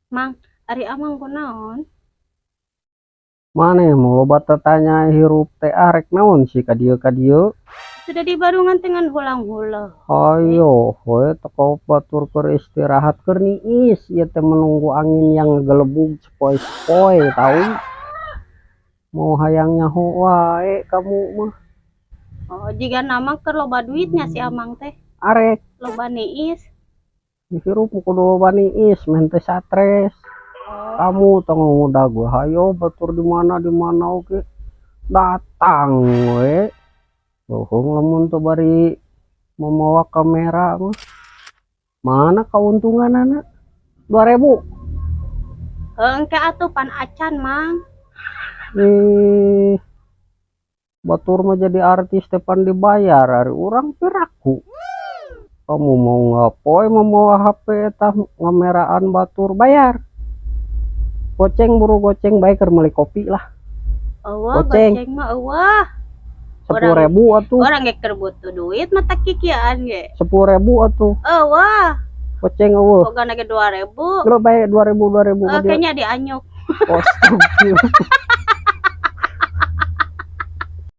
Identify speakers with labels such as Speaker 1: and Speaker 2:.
Speaker 1: Mang, ari amang kunaon?
Speaker 2: Mana mau loba tanya hirup teh arek naon sih ka dieu
Speaker 1: Sudah di Bandungan dengan hulang-hulang.
Speaker 2: ayo we teko batur keur istirahat keur niis ieu teh menunggu angin yang gelebug sepoi-sepoi tahu mau hayang nyaho wae kamu mah
Speaker 1: Oh, jika nama ke loba duitnya si amang teh.
Speaker 2: arek
Speaker 1: Loba niis.
Speaker 2: hirup kudu loba niis men teh satres
Speaker 1: Oh,
Speaker 2: kamu tong muda gue hayo batur di mana oke datang we bohong lamun tuh bari membawa kamera mah mana keuntungan anak 2.000
Speaker 1: engke atuh pan acan, Mang.
Speaker 2: nih batur mah jadi artis depan dibayar hari orang piraku kamu mau ngapoy membawa HP tah ngameraan batur bayar goceng buru goceng baik keur meuli kopi lah
Speaker 1: Eueuh,
Speaker 2: goceng
Speaker 1: goceng mah eueuh.
Speaker 2: 10.000 atuh
Speaker 1: Orang ge keur butuh duit mah tak kikieuan ge.
Speaker 2: 10.000 atuh
Speaker 1: Eueuh,
Speaker 2: goceng eueuh
Speaker 1: boga ge 2.000.
Speaker 2: geus bae 2.000
Speaker 1: Kayaknya dianyuk.
Speaker 2: oh,